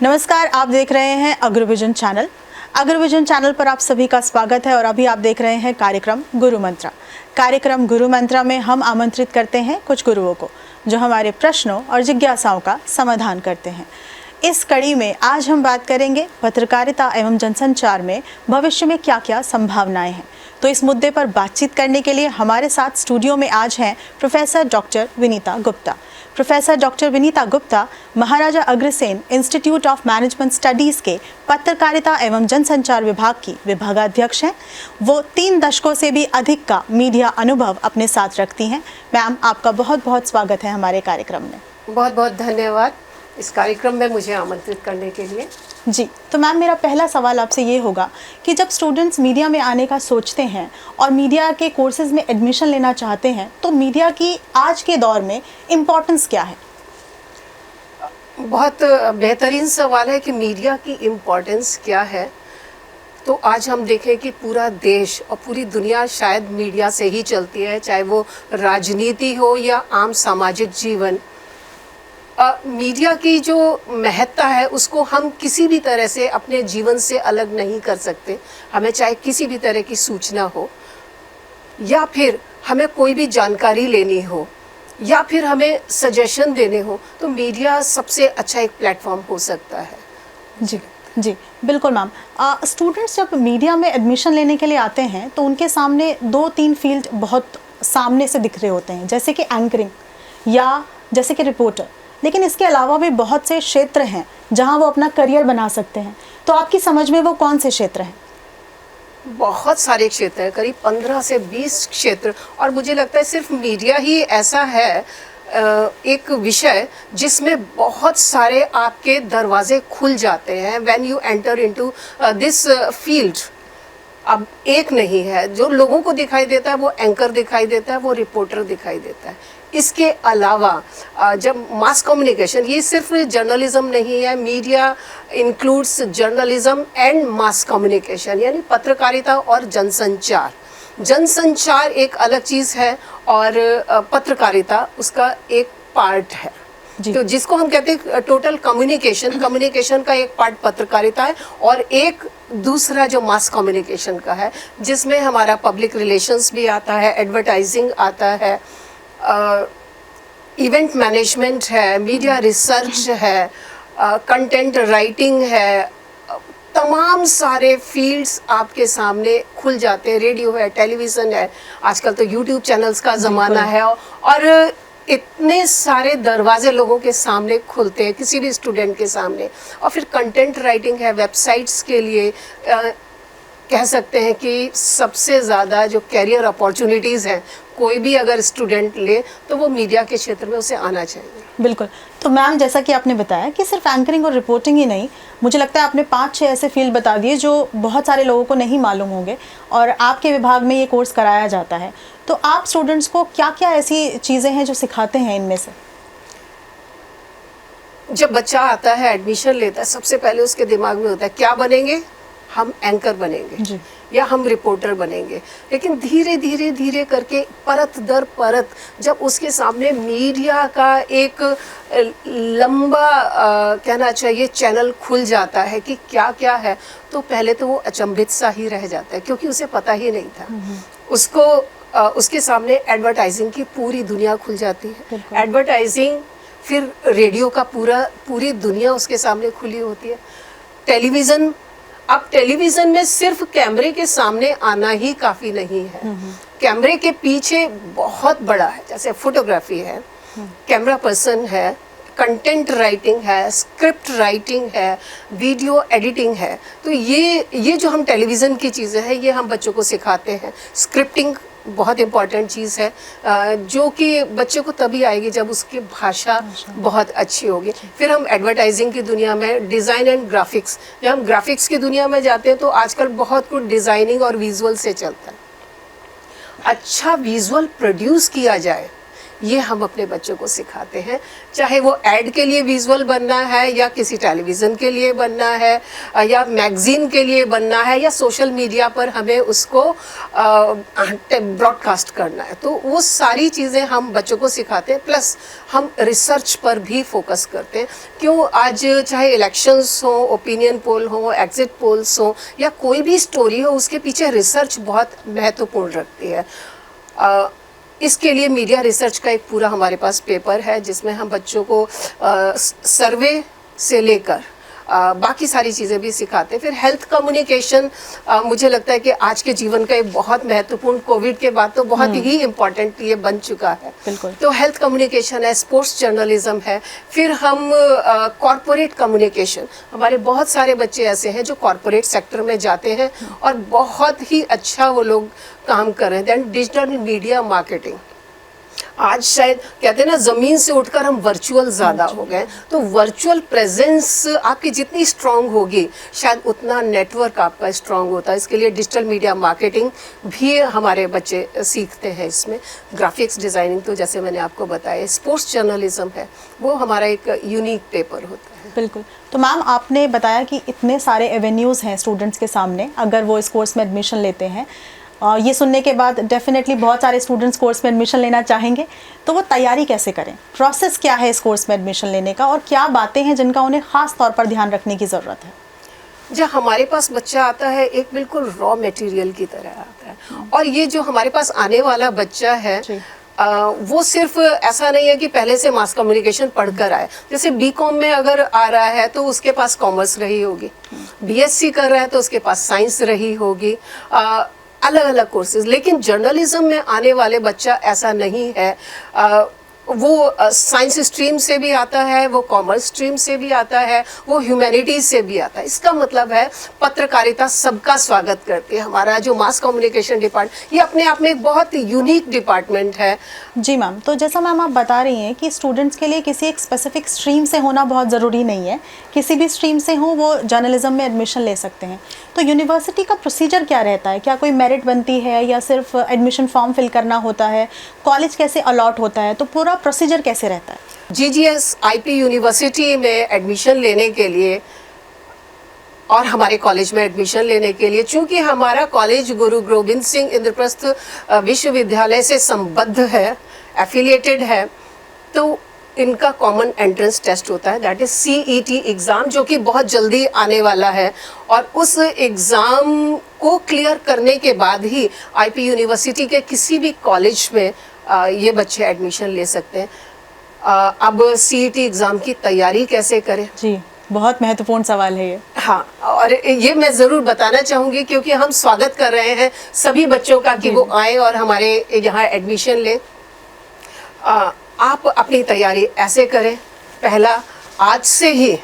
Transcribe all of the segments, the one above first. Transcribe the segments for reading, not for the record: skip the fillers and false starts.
नमस्कार, आप देख रहे हैं अग्रविजन चैनल। अग्रविजन चैनल पर आप सभी का स्वागत है और अभी आप देख रहे हैं कार्यक्रम गुरु मंत्रा। कार्यक्रम गुरु मंत्रा में हम आमंत्रित करते हैं कुछ गुरुओं को जो हमारे प्रश्नों और जिज्ञासाओं का समाधान करते हैं। इस कड़ी में आज हम बात करेंगे पत्रकारिता एवं जनसंचार में भविष्य में क्या क्या संभावनाएं हैं। तो इस मुद्दे पर बातचीत करने के लिए हमारे साथ स्टूडियो में आज हैं professor doctor Vinita Gupta. Professor doctor Vinita Gupta Maharaja Agrasen institute of management studies के पत्रकारिता एवं जनसंचार विभाग की विभागाध्यक्ष हैं। वो 3 दशकों से भी अधिक का मीडिया अनुभव अपने साथ रखती हैं। मैम, आपका बहुत बहुत स्वागत है हमारे कार्यक्रम में। बहुत बहुत धन्यवाद इस कार्यक्रम में मुझे आमंत्रित करने के लिए। जी, तो मैम मेरा पहला सवाल आपसे ये होगा कि जब स्टूडेंट्स मीडिया में आने का सोचते हैं और मीडिया के कोर्सेज में एडमिशन लेना चाहते हैं तो मीडिया की आज के दौर में इम्पोर्टेंस क्या है? बहुत बेहतरीन सवाल है कि मीडिया की इम्पोर्टेंस क्या है। तो आज हम देखें कि पूरा देश और पूरी दुनिया शायद मीडिया से ही चलती है, चाहे वो राजनीति हो या आम सामाजिक जीवन। मीडिया की जो महत्ता है उसको हम किसी भी तरह से अपने जीवन से अलग नहीं कर सकते। हमें चाहे किसी भी तरह की सूचना हो या फिर हमें कोई भी जानकारी लेनी हो या फिर हमें सजेशन देने हो तो मीडिया सबसे अच्छा एक प्लेटफॉर्म हो सकता है। जी जी, बिल्कुल मैम। स्टूडेंट्स जब मीडिया में एडमिशन लेने के लिए आते हैं तो उनके सामने 2-3 फील्ड बहुत सामने से दिख रहे होते हैं, जैसे कि एंकरिंग या जैसे कि रिपोर्टर। लेकिन इसके अलावा भी बहुत से क्षेत्र हैं जहां वो अपना करियर बना सकते हैं। तो आपकी समझ में वो कौन से क्षेत्र हैं? बहुत सारे क्षेत्र हैं, करीब 15 से 20 क्षेत्र। और मुझे लगता है सिर्फ मीडिया ही ऐसा है एक विषय जिसमें बहुत सारे आपके दरवाजे खुल जाते हैं when you enter into this field. अब एक नहीं है जो लोगों को दिखाई देता है, वो एंकर दिखाई देता है, वो रिपोर्टर दिखाई देता है। इसके अलावा जब मास कम्युनिकेशन, ये सिर्फ जर्नलिज्म नहीं है, media includes journalism and mass communication, यानी पत्रकारिता और जनसंचार। जनसंचार एक अलग चीज़ है और पत्रकारिता उसका एक पार्ट है। तो जिसको हम कहते हैं टोटल कम्युनिकेशन का एक पार्ट पत्रकारिता है और एक दूसरा जो मास कम्युनिकेशन का है जिसमें हमारा पब्लिक रिलेशंस भी आता है, एडवर्टाइजिंग आता है, इवेंट मैनेजमेंट है, मीडिया रिसर्च है, कंटेंट राइटिंग है। तमाम सारे फील्ड्स आपके सामने खुल जाते हैं। रेडियो है, टेलीविज़न है, आजकल तो यूट्यूब चैनल्स का ज़माना है और इतने सारे दरवाजे लोगों के सामने खुलते हैं, किसी भी स्टूडेंट के सामने। और फिर कंटेंट राइटिंग है, वेबसाइट्स के लिए कह सकते हैं कि सबसे ज़्यादा जो कैरियर अपॉर्चुनिटीज़ हैं, कोई भी अगर स्टूडेंट ले तो वो मीडिया के क्षेत्र में उसे आना चाहिए। बिल्कुल। तो मैम, जैसा कि आपने बताया कि सिर्फ एंकरिंग और रिपोर्टिंग ही नहीं, मुझे लगता है आपने 5-6 ऐसे फील्ड बता दिए जो बहुत सारे लोगों को नहीं मालूम होंगे और आपके विभाग में ये कोर्स कराया जाता है। तो आप स्टूडेंट्स को क्या क्या ऐसी चीज़ें हैं जो सिखाते हैं इनमें से? जब बच्चा आता है, एडमिशन लेता है, सबसे पहले उसके दिमाग में होता है क्या बनेंगे? हम एंकर बनेंगे या हम रिपोर्टर बनेंगे। लेकिन धीरे धीरे धीरे करके परत दर परत जब उसके सामने मीडिया का एक लंबा कहना चाहिए चैनल खुल जाता है कि क्या क्या है, तो पहले तो वो अचंभित सा ही रह जाता है क्योंकि उसे पता ही नहीं था। उसको उसके सामने एडवर्टाइजिंग की पूरी दुनिया खुल जाती है। एडवर्टाइजिंग, फिर रेडियो का पूरी दुनिया उसके सामने खुली होती है। टेलीविज़न, अब टेलीविज़न में सिर्फ कैमरे के सामने आना ही काफ़ी नहीं है। कैमरे के पीछे बहुत बड़ा है, जैसे फोटोग्राफी है, कैमरा पर्सन है, कंटेंट राइटिंग है, स्क्रिप्ट राइटिंग है, वीडियो एडिटिंग है। तो ये जो हम टेलीविज़न की चीज़ें हैं ये हम बच्चों को सिखाते हैं। स्क्रिप्टिंग बहुत इम्पॉर्टेंट चीज़ है जो कि बच्चे को तभी आएगी जब उसकी भाषा बहुत अच्छी होगी। फिर हम एडवर्टाइजिंग की दुनिया में, डिज़ाइन एंड ग्राफिक्स, जब हम ग्राफिक्स की दुनिया में जाते हैं तो आजकल बहुत कुछ डिज़ाइनिंग और विजुअल से चलता है। अच्छा विजुअल प्रोड्यूस किया जाए ये हम अपने बच्चों को सिखाते हैं, चाहे वो एड के लिए विजुअल बनना है या किसी टेलीविज़न के लिए बनना है या मैगजीन के लिए बनना है या सोशल मीडिया पर हमें उसको ब्रॉडकास्ट करना है, तो वो सारी चीज़ें हम बच्चों को सिखाते हैं। प्लस हम रिसर्च पर भी फोकस करते हैं। क्यों, आज चाहे इलेक्शंस हो, ओपिनियन पोल हो, एग्जिट पोल्स हो या कोई भी स्टोरी हो, उसके पीछे रिसर्च बहुत महत्वपूर्ण रखती है। इसके लिए मीडिया रिसर्च का एक पूरा हमारे पास पेपर है जिसमें हम बच्चों को सर्वे से लेकर बाकी सारी चीज़ें भी सिखाते हैं। फिर हेल्थ कम्युनिकेशन मुझे लगता है कि आज के जीवन का एक बहुत महत्वपूर्ण, कोविड के बाद तो बहुत ही इम्पोर्टेंट ये बन चुका है। बिल्कुल। तो हेल्थ कम्युनिकेशन है, स्पोर्ट्स जर्नलिज्म है, फिर हम कॉरपोरेट कम्युनिकेशन, हमारे बहुत सारे बच्चे ऐसे हैं जो कॉरपोरेट सेक्टर में जाते हैं और बहुत ही अच्छा वो लोग काम कर रहे हैं। दैन डिजिटल मीडिया मार्केटिंग, आज शायद कहते हैं ना जमीन से उठकर हम वर्चुअल ज़्यादा हो गए, तो वर्चुअल प्रेजेंस आपकी जितनी स्ट्रांग होगी शायद उतना नेटवर्क आपका स्ट्रांग होता है। इसके लिए डिजिटल मीडिया मार्केटिंग भी हमारे बच्चे सीखते हैं। इसमें ग्राफिक्स डिज़ाइनिंग तो जैसे मैंने आपको बताया, स्पोर्ट्स जर्नलिज्म है, वो हमारा एक यूनिक पेपर होता है। बिल्कुल। तो मैम, आपने बताया कि इतने सारे एवेन्यूज़ हैं स्टूडेंट्स के सामने अगर वो इस कोर्स में एडमिशन लेते हैं। ये सुनने के बाद डेफिनेटली बहुत सारे स्टूडेंट्स कोर्स में एडमिशन लेना चाहेंगे, तो वो तैयारी कैसे करें? प्रोसेस क्या है इस कोर्स में एडमिशन लेने का और क्या बातें हैं जिनका उन्हें ख़ास तौर पर ध्यान रखने की ज़रूरत है? जब हमारे पास बच्चा आता है एक बिल्कुल रॉ मटेरियल की तरह आता है, और ये जो हमारे पास आने वाला बच्चा है वो सिर्फ ऐसा नहीं है कि पहले से मास कम्युनिकेशन पढ़कर आए। जैसे बीकॉम में अगर आ रहा है तो उसके पास कॉमर्स रही होगी, बीएससी कर रहा है तो उसके पास साइंस रही होगी, अलग अलग कोर्सेज। लेकिन जर्नलिज्म में आने वाले बच्चा ऐसा नहीं है, वो साइंस स्ट्रीम से भी आता है, वो कॉमर्स स्ट्रीम से भी आता है, वो ह्यूमैनिटीज से भी आता है। इसका मतलब है पत्रकारिता सबका स्वागत करती है। हमारा जो मास कम्युनिकेशन डिपार्टमेंट, ये अपने आप में एक बहुत यूनिक डिपार्टमेंट है। जी मैम, तो जैसा मैम आप बता रही हैं कि स्टूडेंट्स के लिए किसी एक स्पेसिफिक स्ट्रीम से होना बहुत ज़रूरी नहीं है, किसी भी स्ट्रीम से हो वो जर्नलिज्म में एडमिशन ले सकते हैं। तो यूनिवर्सिटी का प्रोसीजर क्या रहता है? क्या कोई मेरिट बनती है या सिर्फ एडमिशन फॉर्म फिल करना होता है? कॉलेज कैसे अलॉट होता है? तो पूरा प्रोसीजर कैसे रहता है? जीजीएस आईपी यूनिवर्सिटी में एडमिशन लेने के लिए और हमारे कॉलेज में एडमिशन लेने के लिए, चूंकि हमारा कॉलेज गुरु गोविंद सिंह इंद्रप्रस्थ विश्वविद्यालय से संबद्ध है, एफिलिएटेड है, तो इनका कॉमन एंट्रेंस टेस्ट होता है, दैट इज सीईटी एग्ज़ाम, जो कि बहुत जल्दी आने वाला है। और उस एग्ज़ाम को क्लियर करने के बाद ही आईपी यूनिवर्सिटी के किसी भी कॉलेज में ये बच्चे एडमिशन ले सकते हैं। अब सीईटी एग्ज़ाम की तैयारी कैसे करें? जी, बहुत महत्वपूर्ण सवाल है ये। हाँ, और ये मैं ज़रूर बताना चाहूँगी क्योंकि हम स्वागत कर रहे हैं सभी बच्चों का कि वो आए और हमारे यहाँ एडमिशन लें। आप अपनी तैयारी ऐसे करें, पहला, आज से ही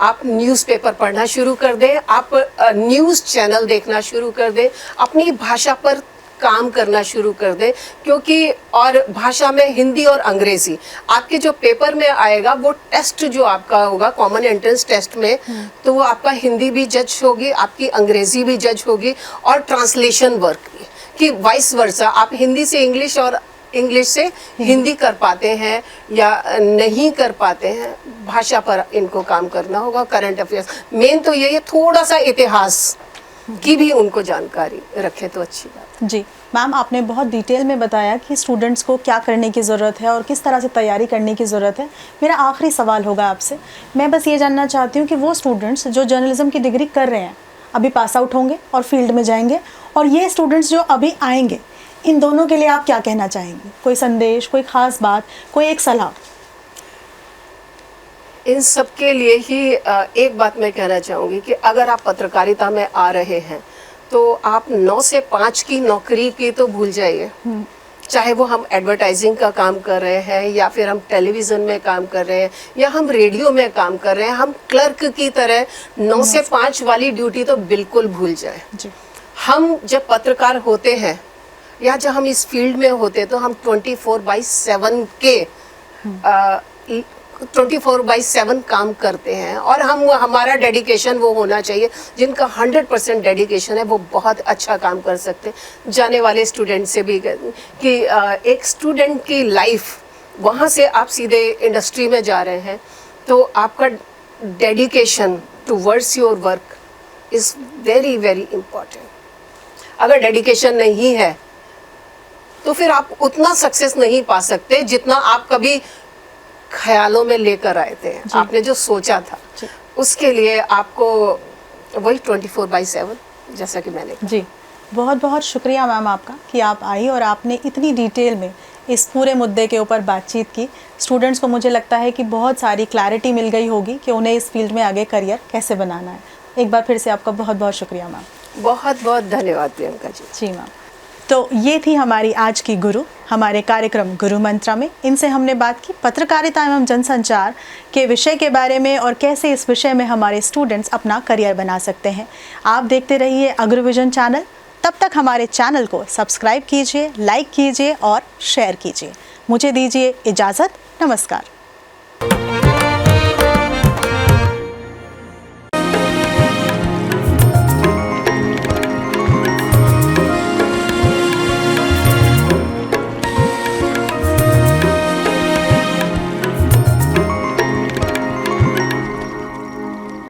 आप न्यूज़पेपर पढ़ना शुरू कर दें, आप न्यूज़ चैनल देखना शुरू कर दें, अपनी भाषा पर काम करना शुरू कर दें, क्योंकि और भाषा में हिंदी और अंग्रेजी आपके जो पेपर में आएगा, वो टेस्ट जो आपका होगा कॉमन एंट्रेंस टेस्ट में, तो वो आपका हिंदी भी जज होगी, आपकी अंग्रेजी भी जज होगी और ट्रांसलेशन वर्क भी, कि वाइस वर्सा आप हिंदी से इंग्लिश और इंग्लिश से हिंदी कर पाते हैं या नहीं कर पाते हैं, भाषा पर इनको काम करना होगा। करंट अफेयर्स मेन तो ये थोड़ा सा इतिहास की भी उनको जानकारी रखे तो अच्छी बात। जी मैम, आपने बहुत डिटेल में बताया कि स्टूडेंट्स को क्या करने की ज़रूरत है और किस तरह से तैयारी करने की ज़रूरत है। मेरा आखिरी सवाल होगा आपसे, मैं बस ये जानना चाहती हूँ कि वो स्टूडेंट्स जो जर्नलिज्म की डिग्री कर रहे हैं, अभी पास आउट होंगे और फील्ड में जाएंगे, और ये स्टूडेंट्स जो अभी आएंगे, इन दोनों के लिए आप क्या कहना चाहेंगे? कोई संदेश, कोई ख़ास बात, कोई एक सलाह? इन सब के लिए ही एक बात मैं कहना चाहूँगी कि अगर आप पत्रकारिता में आ रहे हैं तो आप 9 से 5 की नौकरी की तो भूल जाइए। चाहे वो हम एडवर्टाइजिंग का काम कर रहे हैं या फिर हम टेलीविज़न में काम कर रहे हैं या हम रेडियो में काम कर रहे हैं, हम क्लर्क की तरह 9 से 5 वाली ड्यूटी तो बिल्कुल भूल जाए। हम जब पत्रकार होते हैं या जब हम इस फील्ड में होते हैं तो हम 24/7 के 24/7 काम करते हैं, और हमारा डेडिकेशन वो होना चाहिए। जिनका 100% डेडिकेशन है वो बहुत अच्छा काम कर सकते हैं। जाने वाले स्टूडेंट से भी कि एक स्टूडेंट की लाइफ, वहाँ से आप सीधे इंडस्ट्री में जा रहे हैं, तो आपका dedication towards your work is very very important. अगर डेडिकेशन नहीं है तो फिर आप उतना सक्सेस नहीं पा सकते जितना आप कभी ख्यालों में लेकर आए थे। आपने जो सोचा था उसके लिए आपको वही 24/7, जैसा कि मैंने कहा। जी, बहुत बहुत शुक्रिया मैम आपका कि आप आई और आपने इतनी डिटेल में इस पूरे मुद्दे के ऊपर बातचीत की। स्टूडेंट्स को मुझे लगता है कि बहुत सारी क्लैरिटी मिल गई होगी कि उन्हें इस फील्ड में आगे करियर कैसे बनाना है। एक बार फिर से आपका बहुत बहुत शुक्रिया मैम। बहुत बहुत धन्यवाद प्रियंका जी। जी मैम। तो ये थी हमारी आज की गुरु हमारे कार्यक्रम गुरु मंत्रा में। इनसे हमने बात की पत्रकारिता एवं जनसंचार के विषय के बारे में और कैसे इस विषय में हमारे स्टूडेंट्स अपना करियर बना सकते हैं। आप देखते रहिए अग्रविजन चैनल। तब तक हमारे चैनल को सब्सक्राइब कीजिए, लाइक कीजिए और शेयर कीजिए। मुझे दीजिए इजाज़त। नमस्कार।